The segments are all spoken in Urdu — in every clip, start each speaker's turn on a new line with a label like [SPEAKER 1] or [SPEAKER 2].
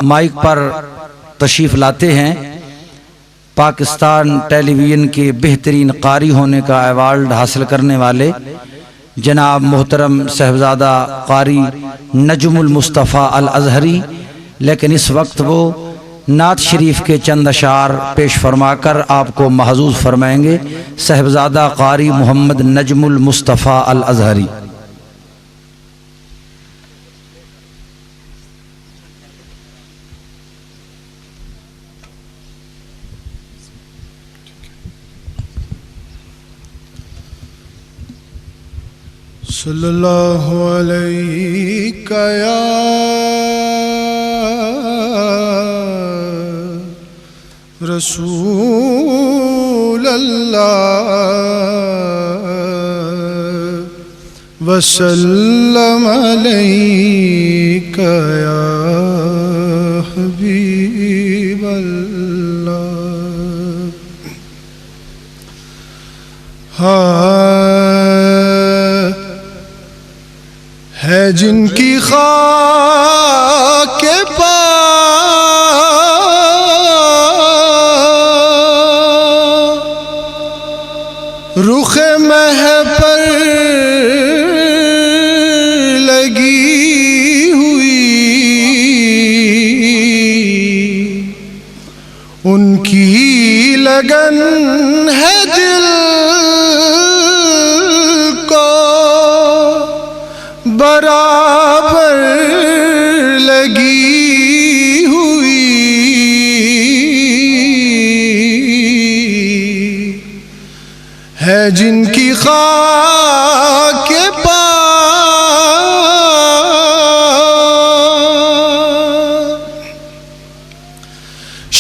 [SPEAKER 1] مائک پر تشریف لاتے ہیں پاکستان ٹیلی ویژن کے بہترین قاری ہونے کا ایوارڈ حاصل کرنے والے جناب محترم صاحبزادہ قاری نجم المصطفیٰ الازہری، لیکن اس وقت وہ نعت شریف کے چند اشعار پیش فرما کر آپ کو محظوظ فرمائیں گے۔ صاحبزادہ قاری محمد نجم المصطفیٰ الازہری۔
[SPEAKER 2] صلی اللہ علیہ یا رسول اللہ وسلم علیہ یا حبیب اللہ۔ ہے جن کی خاک پا رخ مہ پر لگی ہوئی، ان کی لگن ہے دل برابر لگی ہوئی، ہے جن کی خاک پا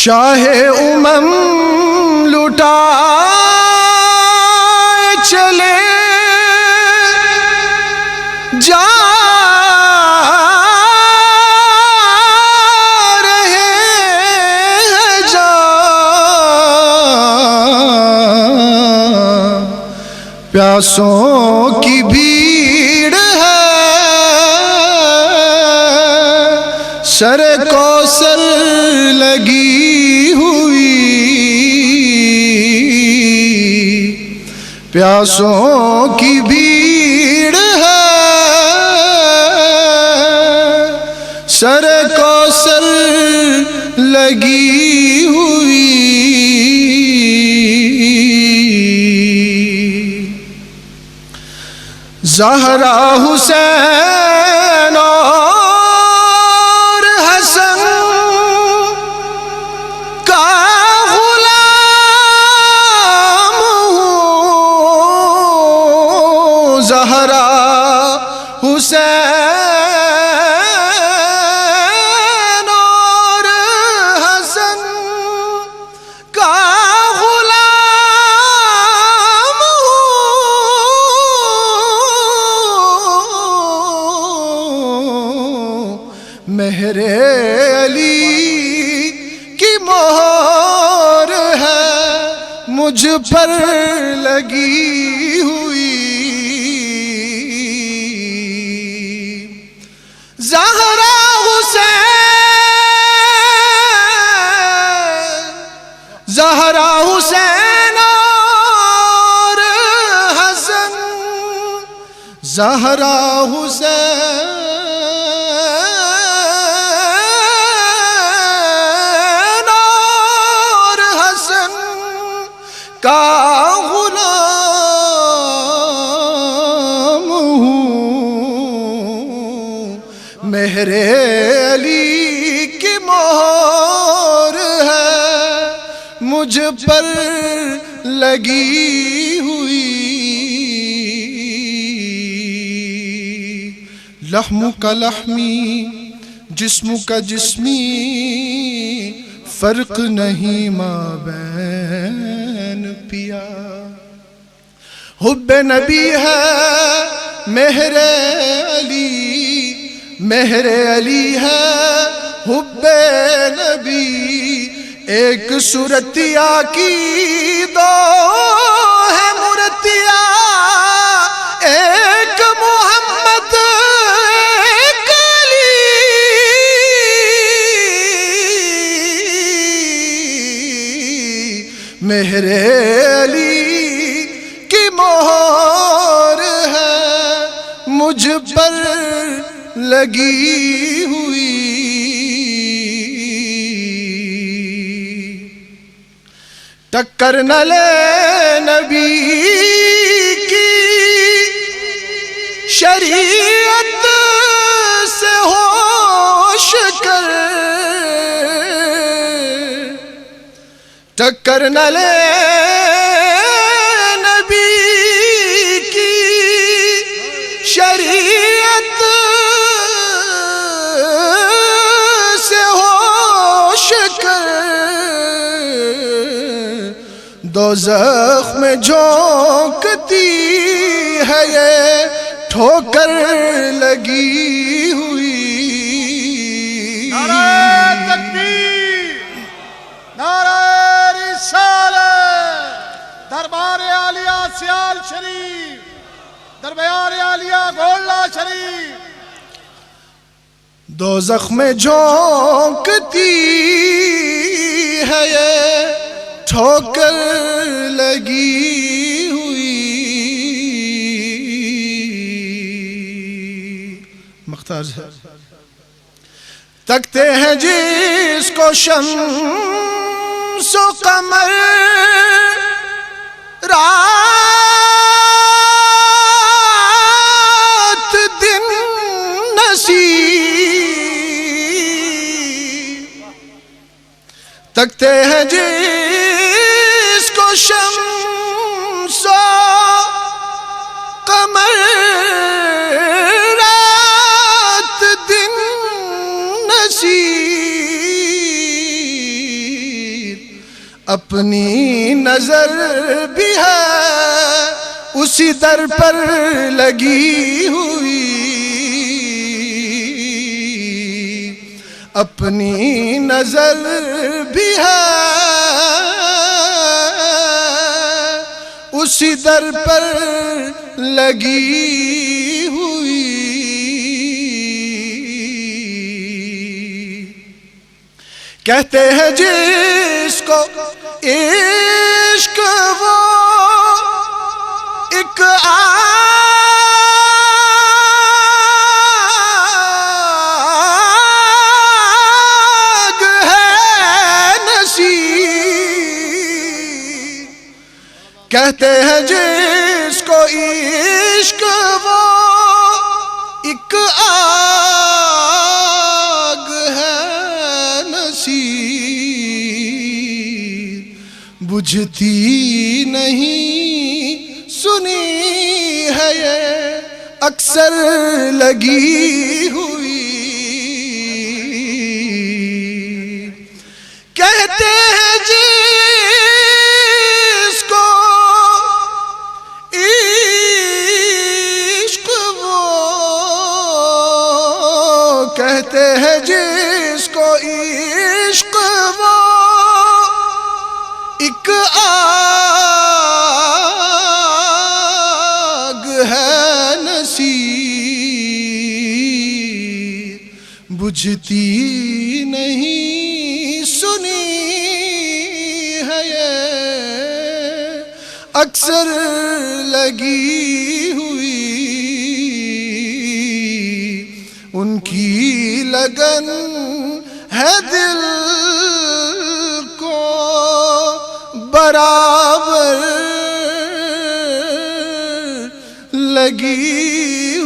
[SPEAKER 2] شاہ امم لٹا چلے جا رہے ہیں جان، پیاسوں کی بھیڑ ہے سر کوثر لگی ہوئی، پیاسوں کی بھیڑ ہے سر کوثر لگی ہوئی، زہرا حسین اور حسن کا غلام ہوں، زہرا حسین اور حسن کا غلام ہوں، مہر علی کی مہر ہے مجھ پر لگی ہوئی، زہرا حسین اور حسن، زہرا حسین اور حسن کا غلام ہوں، مہر علی کی مہر ہے مجھ پر لگی ہوئی، لحم کا لحمی جسم کا جسمی، فرق نہیں مابین پیا، حب نبی ہے مہر علی، مہر علی ہے حب نبی، ایک صورتیا کی دو ہے مورتیا، ایک محمد ایک علی، مہر علی کی مہر ہے مجھ پر لگی ہوئی، ٹکر نہ لے نبی کی شریعت سے ہوش کر، ٹکر نہ لے نبی کی شریعت سے ہوش کر، دوزخ میں جھونکتی ہے یہ ٹھوکر لگی ہوئی۔
[SPEAKER 3] نعرہ تکبیر، نعرہ رسالت، دربار عالیہ سیال شریف، دربار عالیہ گولڑا شریف۔
[SPEAKER 2] دوزخ میں جھونکتی ہے یہ ٹھوکر لگی ہوئی۔ مختار ہے تکتے ہیں جس کو شمس و قمر، رات دن نصیب، تکتے ہیں جس کو شمس و قمر، رات دن نصیب، اپنی نظر بھی ہے اسی در پر لگی ہوئی، اپنی نظر بھی ہے اسی در پر لگی ہوئی۔ کہتے ہیں جس کو عشق وہ ایک آگ ہے نصیب، کہتے ہیں جس کو عشق وہ ایک آگ ہے نصیب، بجھتی نہیں سنی ہے یہ اکثر لگی ہوئی۔ کہتے ہیں جس کو عشق وہ، کہتے ہیں جس کو عشق وہ ایک آگ ہے نصیب، بجھتی نہیں سنی ہے یہ اکثر لگی ہوئی۔ ان کی لگن ہے دل کو برابر لگی